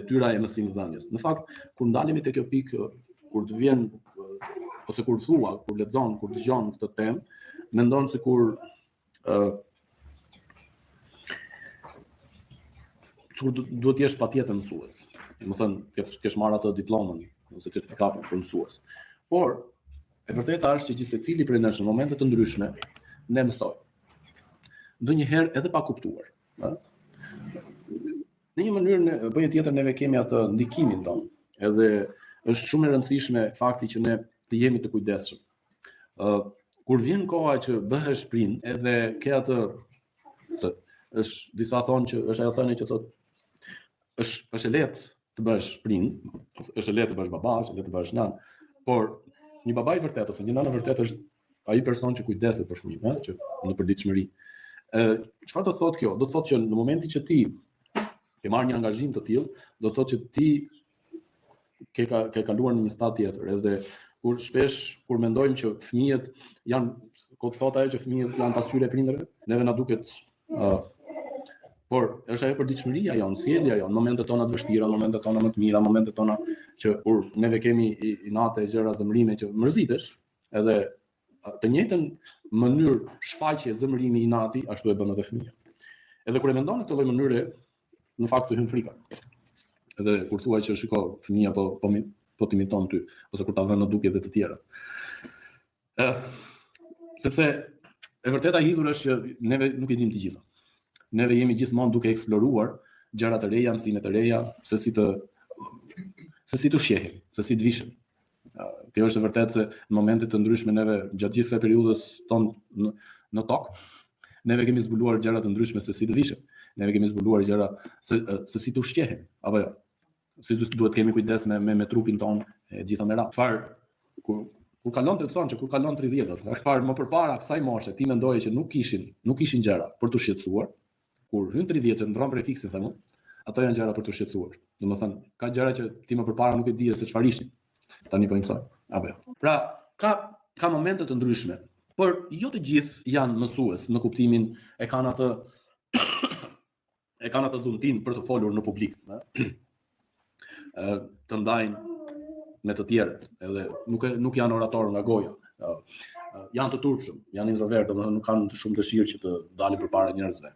detyra e mësimdhënies. Në fakt, kur ndalemi te kjo pikë, kur të vjen ose kur thua, kur lexon, kur dëgjon këtë temë, mendon sikur duhet të jesh patjetër mësues. Domethënë, kesh marrë atë diplomën ose certifikatin për mësues. Por e vërteta është që gjithsecili prej nesh në momente të ndryshme ne mësojmë. Ndonjëherë edhe pa kuptuar, ëh. Në një mënyrë po një tjetër neve kemi atë ndikimin tonë. Edhe është shumë e rëndësishme fakti që ne të jemi të kujdesshëm. Kur vjen koha që bëhesh prind, edhe ke atë është disa thonë që është ajo thënie që thotë është e lehtë të bësh prind, është e lehtë të bësh baba, është e lehtë të bësh nan, por një baba i vërtet ose një nanë vërtet është ai person që kujdeset për fëmijën, që në përditshmëri. Çfarë do thotë kjo? Do thotë që në momentin që ti ke marrë një angazhim të tillë, do thotë që ti ke kaluar në një stad tjetër, edhe kur mendojmë që fëmijët janë, kur thotë ajo që fëmijët janë pasqyrë e prindërve, neve na duket por është ajo përditshmëria jonë, sjellja jonë, momentet tona të vështira, momentet tona më të mira, momentet tona që kur neve kemi inate gjëra zemrime që mërzitesh, edhe të njëjtën mënyrë shfaqje zemrimi inati, ashtu e bën edhe fëmia. Edhe kur e mendon në këtë lloj mënyre, në fakt të hyn frika. Edhe kur thua që shiko fëmia po të imiton ty, ose kur ta vën në dukje dhe të tjera. Sepse e vërteta hidhur është që neve nuk i dimë të gjitha. Neve jemi gjithmonë duke eksploruar gjëra të reja, mësime të reja, se si të shehim, se si të vishim. Kjo është e vërtetë se në momente të ndryshme neve gjatë gjithë periudhës tonë në tokë, neve kemi zbuluar gjëra të ndryshme se si të vishim. Neve kemi zbuluar gjëra se si të ushqehim, apo jo. Si duhet kemi kujdes me trupin tonë e gjitha me radhë. Çfarë kur kalon të thonë që kur kalon 30-at, çfarë më përpara kësaj moshe ti mendoje që nuk kishin gjëra për të shqetësuar. Kur hyn 30 që ndron prefiksin thënë, ato janë gjëra për të shqetësuar. Domethënë, ka gjëra që ti më përpara nuk e dije se çfarë ishin. Tani po i mësoj. Apo jo. Pra, ka momente të ndryshme, por jo të gjithë janë mësues në kuptimin e kanë atë dhuntin për të folur në publik, të ndajnë me të tjerët, edhe nuk janë oratorë nga goja. Janë të turpshëm, janë introvertë, domethënë nuk kanë shumë dëshirë që të dalin përpara njerëzve.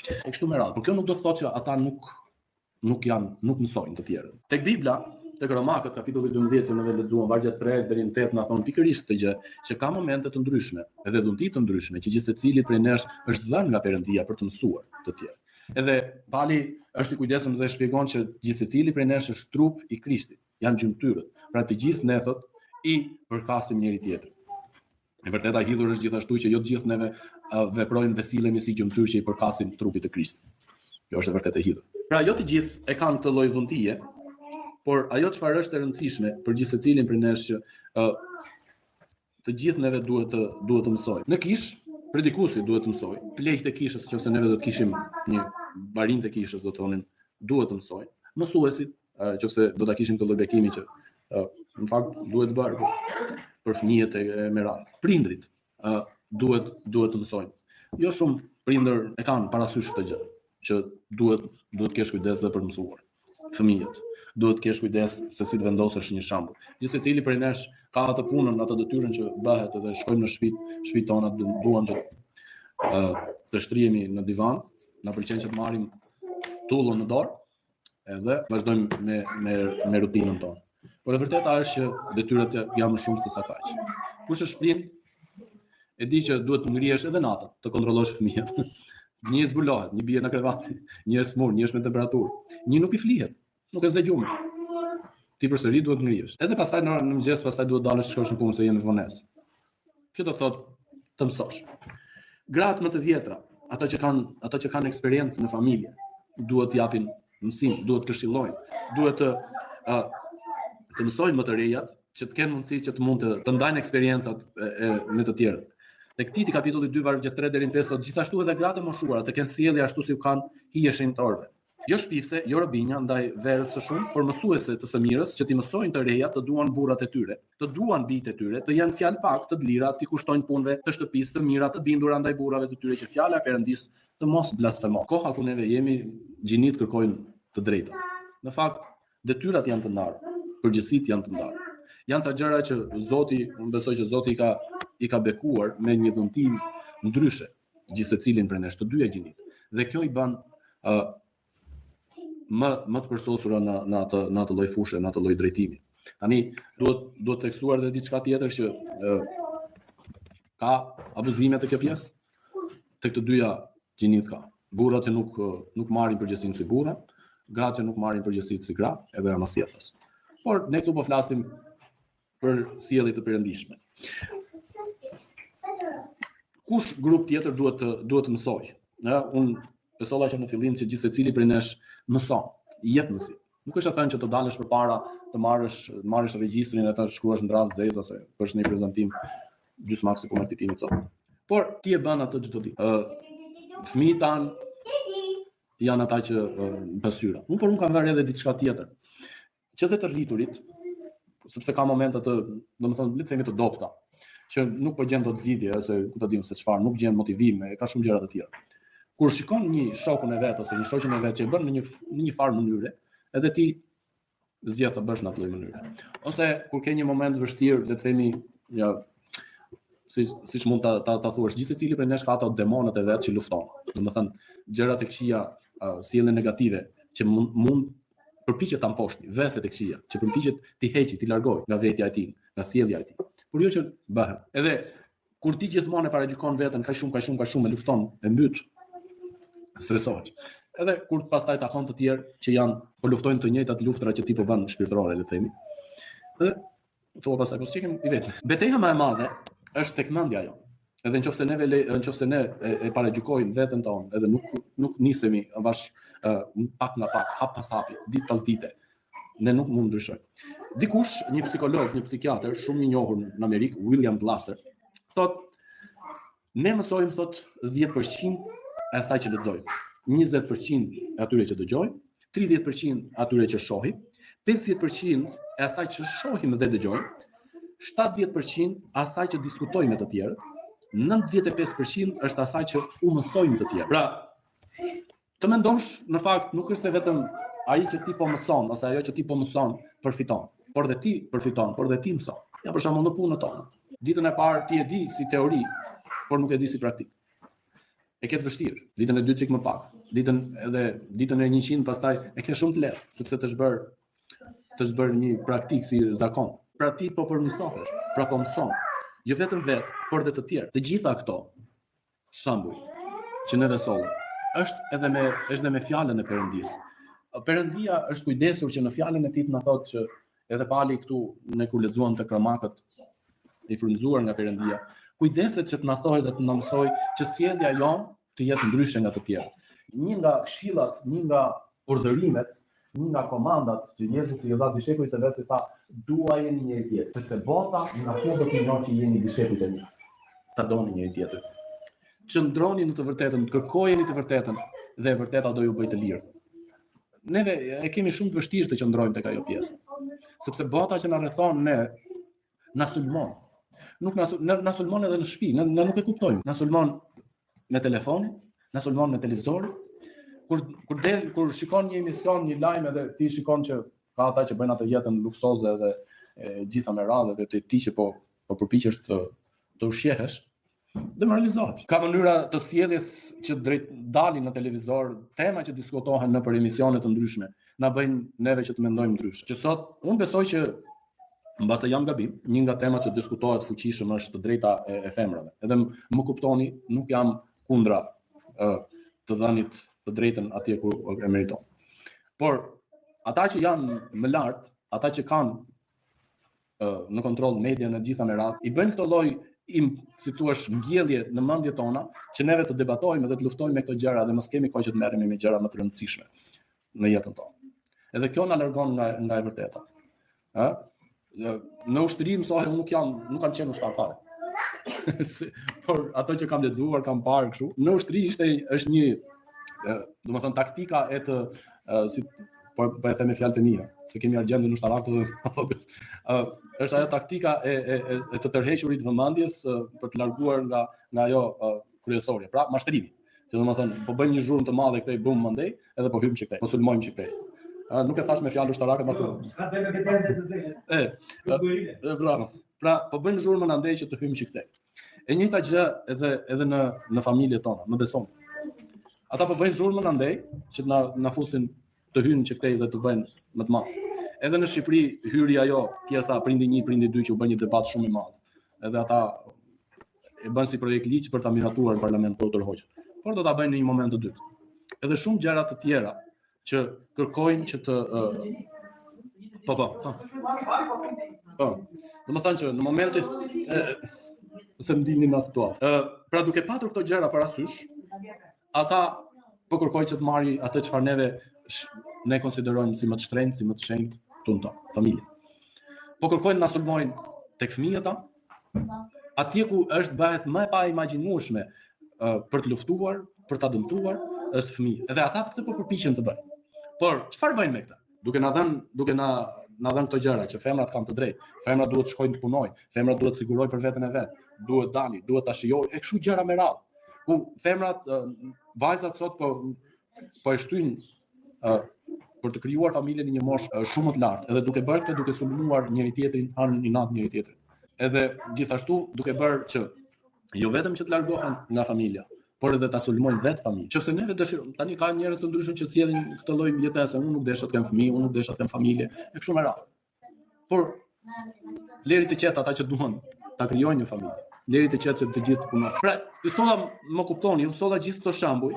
E kështu me radhë. Por kjo nuk do të thotë që ata nuk mësojnë të tjerët. Tek Bibla, tek Romakët kapitulli 12 që ne lexuam vargjet 3 deri në 8 na thon pikërisht këtë gjë, që ka momente të ndryshme, edhe dhunti të ndryshme që gjithsecili prej nesh është dhënë nga Perëndia për të mësuar të tjerë. Edhe Pali është i kujdesshëm dhe shpjegon që gjithsecili prej nesh është trup i Krishtit, janë gjymtyrët. Pra të gjithë ne thot i përkasim njëri tjetrin. E vërteta hidhur është gjithashtu që jo të gjithë neve veprojmë dhe sillemi si gjymtyr që i përkasim trupit të Krishtit. Kjo është e vërtetë e hidhur. Pra jo të gjithë e kanë këtë lloj dhuntie, por ajo çfarë është e rëndësishme për gjithsecilin prej nesh që të gjithë neve duhet të mësojmë. Në kish, predikuesi duhet të mësojë. Pleqët e kishës, nëse neve do të kishim një barin të kishës, do thonin, duhet të mësojnë. Mësuesit, nëse do ta kishim këtë lloj bekimi që në fakt duhet bërë për fëmijët e me radhë. Prindrit duhet të mësojnë. Jo shumë prindër e kanë parasysh këtë gjë, që duhet kesh kujdes dhe për mësuar. Fëmijët duhet kesh kujdes se si të vendosësh një shembull. Gjithsecili prej nesh ka atë punën, atë detyrën që bëhet edhe shkojmë në shtëpi tona, duam që të shtrihemi në divan, na pëlqen që të marrim tullën në dorë, edhe vazhdojmë me rutinën tonë. Por e vërteta është që detyrat janë më shumë se sa kaq. Kush është prind, e di që duhet të ngrihesh edhe natën, të kontrollosh fëmijët. Një zbulohet, një bie në krevat, një smur, një është me temperaturë. Një nuk i flihet, nuk e zë gjumin. Ti përsëri duhet ngrihesh. Edhe pastaj në mëngjes, pastaj duhet dalësh të shkosh në punë se je në vonesë. Kjo do thotë të mësosh. Gratë më të vjetra, ato që kanë eksperiencë në familje, duhet të japin mësim, duhet të këshillojnë, duhet të mësojnë më të rejat, që të kenë mundësi që të mund të ndajnë eksperiencat me të tjerët. Tek Titi kapitulli 2 vargjet 3 deri në 5 thotë gjithashtu edhe gratë e moshuara të kenë sjellje ashtu si u kanë hije shenjtorëve. Jo shpifse, jo robinja ndaj verës së shumë, por mësuese të së mirës që t'i mësojnë të rejat të duan burrat e tyre, të duan bijtë e tyre, të janë fjalë pak, të lira, t'i kushtojnë punëve të shtëpisë të mira, të bindura ndaj burrave të tyre që fjala e Perëndisë të mos blasfemojnë. Koha ku neve jemi, gjinit kërkojnë të drejtën. në fakt detyrat janë të ndarë, përgjegjësitë janë të ndarë. Janë ca gjëra që Zoti, unë besoj që Zoti i ka bekuar me një dhuntim ndryshe gjithë secilin prej nesh, të dy e gjinit. Dhe kjo i bën më të përsosura në atë lloj fushë, në atë lloj drejtimi. Tani duhet theksuar edhe diçka tjetër që ka abuzime të kjo pjesë. Tek të dyja gjinit ka. Burrat që nuk marrin përgjegjësinë si burra, gratë që nuk marrin përgjegjësinë si gra, edhe amasjetës. Por ne këtu po flasim për sjellje të perëndishme. Kush grup tjetër duhet të mësoj? Unë besolla që në fillim që gjithë secili prej nesh mëson, i jep mësim. Nuk është të thënë që të dalësh përpara të marrësh regjistrin e të shkruash në rast zezë ose bësh një prezantim gjysmaks si komunitimit sot. Por ti e bën atë çdo ditë. Fëmijët tanë janë ata që pasyra. Unë kam vënë edhe diçka tjetër. Që të rriturit, sepse ka momente të, domethënë, le të themi të dobta, që nuk po gjen dot zgjidhje ose ku ta dim se çfarë, nuk gjen motivim, ka shumë gjëra të tjera. Kur shikon një shokun e vet ose një shoqën e vet që e bën në një farë mënyre, edhe ti zgjedh të bësh në atë lloj mënyre. Ose kur ke një moment vështirë, le të themi, ja, siç mund ta thuash, gjithë secili prej nesh ka ato demonët e vet që lufton. Domethënë, gjërat e këqija, sjellje negative që mund përpiqet ta mposhti, veset e këqija, që përpiqet ti heqi, ti largoj nga vetja e tij, nga sjellja e tij. Por jo që bëhet. Edhe kur ti gjithmonë e paragjykon veten kaq shumë e lufton, e mbyt, stresohesh. Edhe kur pastaj takon të tjerë që po luftojnë të njëjtat luftra që ti po bën shpirtërore, le të themi. Edhe thua pastaj po sikim i vetë. Betejë më e madhe është tek mendja jonë. Edhe nëse ne e paragjykojmë veten tonë, edhe nuk nisemi avash pak nga pak, hap pas hapi, ditë pas dite, ne nuk mund ndryshojmë. Dikush, një psikolog, një psikiatër, shumë i njohur në Amerikë, William Glasser, thotë, ne mësojmë, thotë, 10% e asaj që lexojmë, 20% e atyre që dëgjojmë, 30% atyre që shohim, 50% e asaj që shohim dhe dëgjojmë, 70% asaj që diskutojmë me të tjerët, 95% është asaj që u mësojmë të tjerë. Pra, të mendosh, në fakt, nuk është se vetëm ai që ti po mëson, ose ajo që ti po mëson, përfiton. Por dhe ti përfiton, por dhe ti mëson. Ja, për shembull në punën tonë. Ditën e parë ti e di si teori, por nuk e di si praktik. E ke të vështirë. Ditën e dytë çik më pak. Ditën e 100 pastaj e ke shumë të lehtë, sepse të është bërë një praktik si zakon. Pra ti po përmirësohesh, pra po mëson. Jo vetëm vetë, por dhe të tjerë. Të gjitha këto shembuj që ne vesollëm, është edhe me fjalën e Perëndisë. Perëndia është kujdesur që në fjalën e tij të na thotë që edhe pali këtu ne kur lexuam te kramakët i frymzuar nga Perëndia, kujdeset që të na thojë dhe të na mësojë që sjellja jonë të jetë ndryshe nga të tjerë. Një nga këshillat, një nga urdhërimet, një nga komandat që Jezusi i dha dishepujt e vet i tha, duajeni njëri tjetrin, sepse bota nga humbet në njëri që jeni dishepujt e mi. Ta doni njëri tjetrin. Qëndroni në të vërtetën, kërkojeni të vërtetën dhe e vërteta do ju bëjë të lirë. Neve e kemi shumë të vështirë të qëndrojmë tek ajo pjesë. Sepse bota që na rrethon ne na sulmon. Nuk na sulmon edhe në shtëpi, ne nuk e kuptojmë. Na sulmon me telefonin, na sulmon me televizorin. Kur shikon një emision, një lajm edhe ti shikon që ka ata që bëjnë atë jetën luksoze dhe gjitha me radhë dhe ti që po përpiqesh të ushqehesh, demoralizohesh. Ka mënyra të sjelljes që dalin në televizor, tema që diskutohen nëpër emisione të ndryshme, na bëjnë neve që të mendojmë ndryshe. Që sot unë besoj që mbase jam gabim, një nga temat që diskutohet fuqishëm është të drejta e femrave. Edhe më kuptoni, nuk jam kundra të dhënit të drejtën atje ku e meriton. Por ata që janë më lart, ata që kanë në kontroll median e gjitha me radhë, i bëjnë këtë lloj si thua ngjellje në mendjet tona që neve të debatojmë dhe të luftojmë me këto gjëra dhe mos kemi kohë që të merremi me gjëra më të rëndësishme në jetën tonë. Edhe kjo na largon nga e vërteta. Në ushtri mësohem nuk kam qenë ushtar fare. Por ato që kam lexuar, kam parë kështu, në ushtri është një domethënë taktika e të si po e them me fjalët e mia, se kemi argjendën ushtarak është ajo taktika e të tërhequrit vëmendjes për të larguar nga ajo kryesorja, pra mashtrimi. Që domethënë po bëjmë një zhurmë të madhe këtej bum mandej, edhe po hym çik këtej, po sulmojmë çik këtej. Nuk e thash me fjalë ushtarake, ma thënë. Bravo. Pra, po bëjmë zhurmën andej që të hyjmë çikte. E njëjta gjë edhe në familjet tona, më beson. Ata po bëjnë zhurmën andej që na fusin të hyjnë çikte dhe të bëjnë më të madh. Edhe në Shqipëri hyri ajo pjesa prindi 1, prindi 2 që u bën një debat shumë i madh. Edhe ata e bën si projekt ligj për ta miratuar në parlament për tërhoqën. Por do ta bëjnë në një moment të dytë. Edhe shumë gjëra të tjera që kërkojnë që të domethënë që në momentin se më dilni nga situata. Pra duke patur këto gjëra parasysh, ata po kërkojnë që të marri atë çfarë ne konsiderojmë si më të shtrenjtë, si më të shenjtë tonë, familje. Po kërkojnë na sulmojnë tek fëmijët ta, atje ku është bëhet më e paimagjinueshme për të luftuar, për ta dëmtuar, është fëmijë. Edhe ata këtë po përpiqen të bëjnë. Por çfarë bëjnë me këtë? Duke na dhënë këto gjëra që femrat kanë të drejtë, femrat duhet të shkojnë të punojnë, femrat duhet të sigurojnë për veten e vet, duhet dalin, duhet ta shijojnë, e kështu gjëra me radhë. Ku femrat, vajzat sot po e shtyjnë për të krijuar familjen në një moshë shumë më të lartë, edhe duke bërë këtë duke sulmuar njëri tjetrin, hanë i natë njëri tjetrin. Edhe gjithashtu duke bërë që jo vetëm që të largohen nga familja, por edhe ta sulmojnë vetë familjen. Qëse neve dëshirojmë, tani ka njerëz të ndryshëm që sjellin këtë lloj jetese, unë nuk desha të kem fëmijë, unë nuk desha të kem familje, e kështu me radhë. Por leri të qetë ata që duan ta krijojnë një familje. Leri të qetë që të gjithë punojnë. Pra, ju solla më kuptoni, ju solla gjithë këto shembuj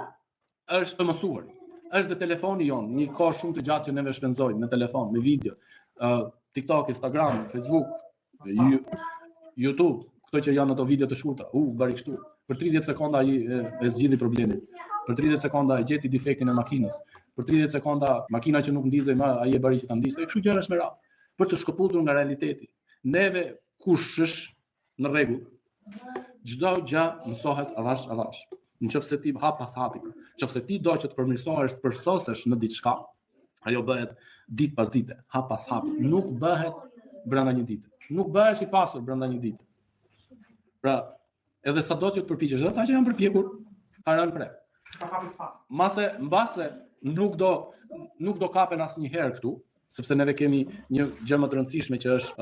është të mësuar. Është dhe telefoni jon, një kohë shumë të gjatë që neve shpenzojmë në telefon, me video, TikTok, Instagram, Facebook, YouTube, këto që janë ato video të shkurtra, bëri kështu. Për 30 sekonda ai e zgjidhi problemin. Për 30 sekonda e gjeti defektin e makinës. Për 30 sekonda makina që nuk ndizej më, ai e bëri që ta ndizej. Kështu gjëra me radhë. Për të shkëputur nga realiteti. Neve kush është në rregull, çdo gjë mësohet avash. Nëse ti hap pas hapi, nëse ti do që të përmirësohesh, të përsosesh në diçka, ajo bëhet ditë pas dite, hap pas hapi. Nuk bëhet brenda një dite. Nuk bëhesh i pasur brenda një dite. Pra, edhe sado që të përpiqesh, edhe ata që janë përpjekur, kanë rënë prek. Mbase nuk do kapen asnjëherë këtu, sepse neve kemi një gjë më të rëndësishme që është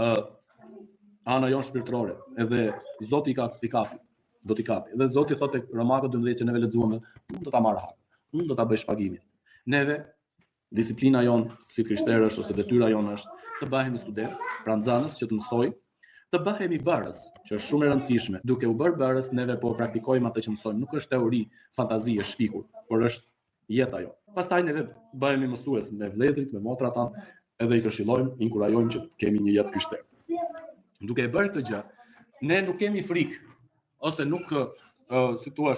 ana jonë shpirtërore, edhe Zoti do t'i kapi. Dhe Zoti thotë tek Romakët 12 që neve lexuam, unë do ta marr hakun, unë do ta bëj shpagimin. Neve disiplina jonë si krishterësh ose detyra jonë është të bëhemi student, pra nxënës që të mësoj, të bëhemi bërës, që është shumë e rëndësishme. Duke u bërë bërës, neve po praktikojmë atë që mësojmë. Nuk është teori, fantazi e shpikur, por është jeta jo. Pastaj neve bëhemi mësues me vëllezërit, me motrat tanë, edhe i këshillojmë, inkurajojmë që kemi një jetë krishtere. Duke e bërë këtë gjë, ne nuk kemi frikë, ose nuk, si thua,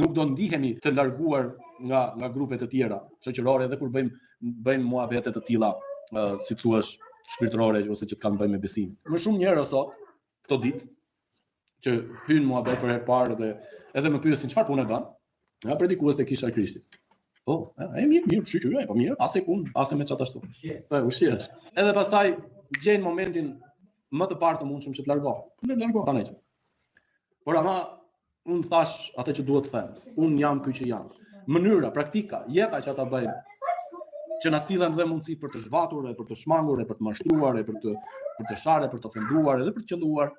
nuk do ndihemi të larguar nga grupet e tjera shoqërore, edhe kur bëjmë muhabete të tilla, si thua, shpirtërore ose që kanë bëjmë me besimin. Më shumë njerëz sot këto ditë që hyjnë muhabet për herë parë dhe edhe më pyesin çfarë punë bën. Ja, predikues te Kisha e Krishtit. Po, mirë, shqyqyre, po mirë, ase me çata ashtu. Po, ushihesh. Edhe pastaj gjejnë momentin më të parë të mundshëm që të largohen. Ne largohen tani. Por ama unë thash atë që duhet të them. Unë jam ky që jam. Mënyra, praktika, jeta që ata bëjnë, që na sillen dhe mundësi për të zhvatur, për të shmangur, për të mashtruar, për të sharë, për të ofenduar, edhe për të qelluar,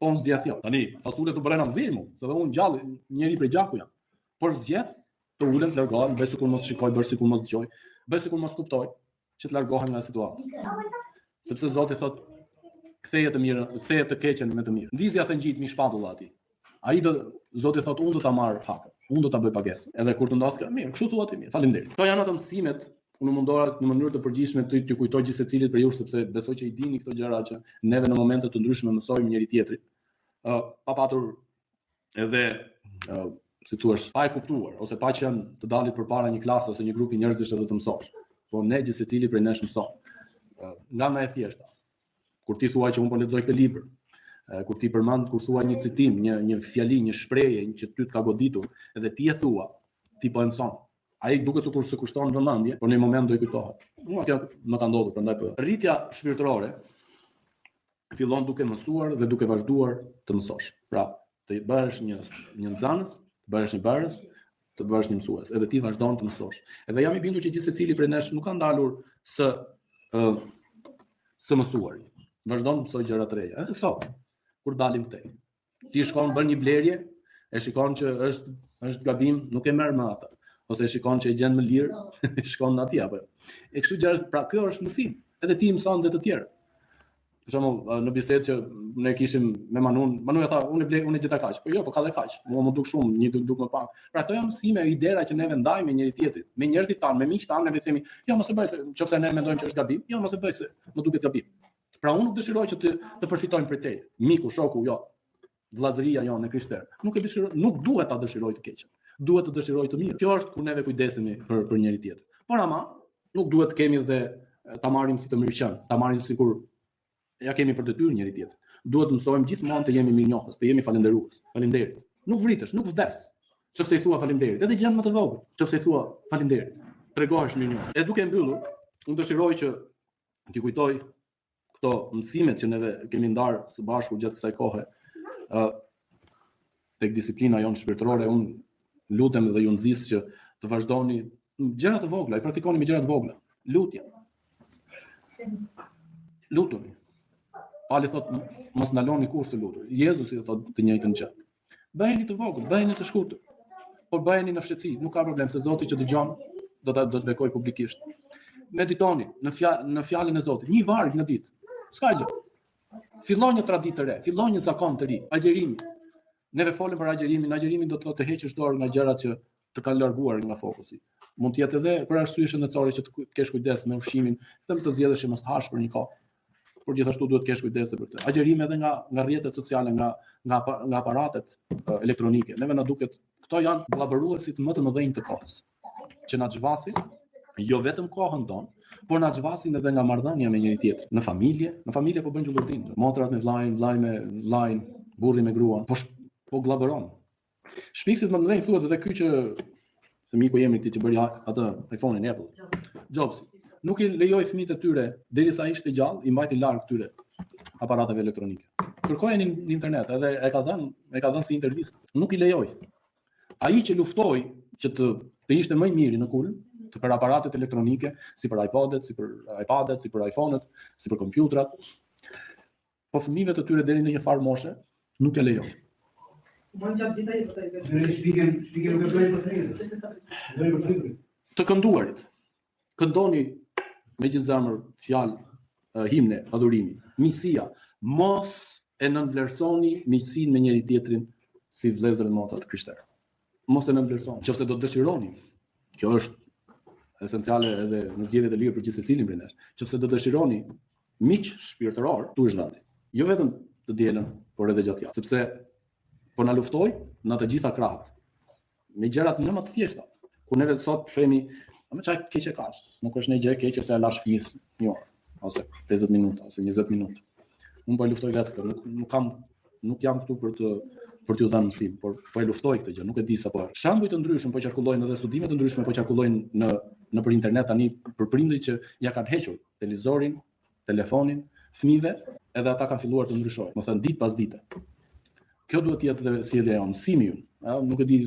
po unë zgjedh jo. Tani, fasulet u bëren nxjerr mua, se dhe unë gjallë, njëri prej gjaku jam. Por zgjedh të ulem, të largohem, bëj sikur mos shikoj, bëj sikur mos dëgjoj, bëj sikur mos kuptoj, që të largohem nga situata. Sepse Zoti thotë, ktheje të mirë, ktheje të keqen me të mirë. Ndizja thëngjit mi shpatulla atij. Zoti thotë, unë do ta marr hakun, unë do ta bëj pagesën. Edhe kur të ndodh, mirë, kështu thua ti mirë. Faleminderit. Kto janë ato mësimet. Unë mundoha në mënyrë të përgjithshme t'ju kujtoj gjithë secilit për ju, sepse besoj që i dini këto gjëra që neve në momente të ndryshme mësojmë njëri tjetrit. Pa patur edhe, si thua, pa e kuptuar ose pa qenë të dalit përpara një klase ose një grupi njerëzish edhe të mësosh. Po ne gjithë secili prej nesh mëson. Nga më e thjeshta. Kur ti thua që unë po lexoj këtë libër, kur ti përmend, kur thua një citim, një fjali, një shprehje që ty të ka goditur, edhe ti e thua, ti po e mëson. Ai duket sikur se kushton vëmendje, por në një moment do i kujtohet. Mua kjo më ka ndodhur, prandaj po. Rritja shpirtërore fillon duke mësuar dhe duke vazhduar të mësosh. Pra, të bëhesh një nxënës, të bëhesh një bërës, të bësh një mësues, edhe ti vazhdon të mësosh. Edhe jam i bindur që gjithë secili prej nesh nuk ka ndalur së mësuari. Vazhdon të mësoj gjëra të reja. Edhe sot, kur dalim këtej, ti shkon bën një blerje, e shikon që është gabim, nuk e merr më atë. Ose e shikon që e gjen më lirë, shkon atje apo. E kështu gjëra, pra kjo është mësim. Edhe ti mëson dhe të tjerë. Për shembull, në bisedë që ne kishim me Manun, Manuja tha, unë gjeta kaq. Po jo, po ka dhe kaq. Mua më duk shumë, një duk më pak. Pra këto janë mësime, idera që neve ndajmë me njëri tjetrin, me njerëzit tanë, me miqtë tanë, neve themi, jo mos e bëj se nëse ne mendojmë që është gabim, jo mos e bëj se më duket gabim. Pra unë nuk dëshiroj që të përfitojmë prej teje. Miku, shoku, jo. Vllazëria jonë e krishterë. Nuk e dëshiroj, nuk duhet ta dëshiroj të keqen. Duhet të dëshiroj të mirë. Kjo është kur neve kujdesemi për njëri tjetrin. Por ama nuk duhet të kemi dhe ta marrim si të mirëqen, ta marrim sikur ja kemi për detyrë njëri tjetrin. Duhet të mësojmë gjithmonë të jemi mirënjohës, të jemi falënderues. Faleminderit. Nuk vritesh, nuk vdes. Nëse i thua faleminderit, edhe gjën më të vogël, nëse i thua faleminderit, tregohesh mirënjohës. E duke mbyllur, unë dëshiroj që t'i kujtoj këto mësimet që neve kemi ndarë së bashku gjatë kësaj kohe, tek disiplina jonë shpirtërore. Unë lutem dhe ju nxis që të vazhdoni gjëra të vogla, i praktikoni me gjëra të vogla. Lutje. Lutuni. Pali thot mos ndaloni kurrë të lutur. Jezusi thot të njëjtën gjë. Bëheni të vogël, bëheni të shkurtër. Por bëheni në fshetësi, nuk ka problem se Zoti që dëgjon do të bekoj publikisht. Meditoni në fjalën e Zotit, një varg në ditë. S'ka gjë. Fillon një traditë të re, fillon një zakon të ri, agjerimi. Neve folëm për agjerimin, agjerimin do të thotë të heqësh dorë nga gjërat që të kanë larguar nga fokusi. Mund të jetë edhe për arsye shëndetësore që të kesh kujdes me ushqimin, them të zgjedhësh mos të hash për një kohë. Por gjithashtu duhet të kesh kujdes për këtë. Agjerimi edhe nga rrjetet sociale, nga aparatet elektronike. Neve na duket këto janë vllabëruesit më të mëdhenj të kohës, që na xhvasin jo vetëm kohën tonë, por na xhvasin edhe nga marrëdhënia me njëri tjetrin. Në familje po bën gjullërtin, motrat me vllajin, vllai me vllain, burri me gruan, po vllabëron. Shpikësit më mëdhenj thuhet edhe ky që se miku jemi këtij që bëri atë iPhone-in Apple, Jobsi. Nuk i lejoi fëmijët e tyre derisa ishte gjallë, i mbajti larg këtyre aparateve elektronike. Kërkojeni në internet, edhe e ka dhënë si intervistë. Nuk i lejoi. Ai që luftoi që të ishte më i miri në kulm, për aparatet elektronike, si për iPodet, si për iPadet, si për iPhone-et, si për kompjutrat, po fëmijëve të tyre deri në një farë moshe nuk e lejoi. Të kënduarit. Këndoni me gjithë zemër fjalë himne, adhurimi, miqësia. Mos e nënvlerësoni miqësinë me njëri tjetrin si vëllezër dhe motra të krishterë. Mos e nënvlerësoni. Nëse do të dëshironi, kjo është esenciale edhe në zgjedhjet e lira për gjithë secilin prej nesh. Nëse do të dëshironi miq shpirtëror, tu është vendi. Jo vetëm të dielën, por edhe gjatë javës, sepse po na luftoj në të gjitha krahët. Me gjërat më të thjeshta. Ku neve sot themi, "Më çaj keqe ka." Nuk është një gjë e keqe se e lash fëmijës një orë, ose 50 minuta, ose 20 minuta. Unë po e luftoj vetë këtë. Nuk jam këtu për t'ju dhënë mësim, por po e luftoj këtë gjë, nuk e di sa po është. Shembuj të ndryshëm po qarkullojnë edhe studime të ndryshme po qarkullojnë nëpër internet tani për prindërit që ja kanë hequr televizorin, telefonin fëmijëve, edhe ata kanë filluar të ndryshojnë, më thënë ditë pas dite. Kjo duhet të jetë edhe sjellja jonë, mësimi ynë. Nuk e di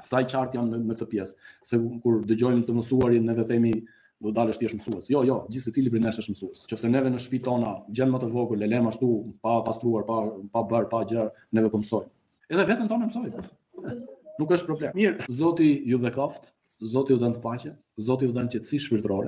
sa i qartë jam në këtë pjesë, se kur dëgjojmë të mësuarin neve themi do dalësh ti është mësues. Jo, gjithë secili prej nesh është mësues. Nëse neve në shtëpi tona gjën më të vogël, e lëm ashtu pa pastruar, pa bër, pa gjë, neve po mësojmë. Edhe vetën tonë mësojmë. Nuk është problem. Mirë, Zoti ju bekoft, Zoti ju dhënë të paqe, Zoti ju dhënë qetësi shpirtërore.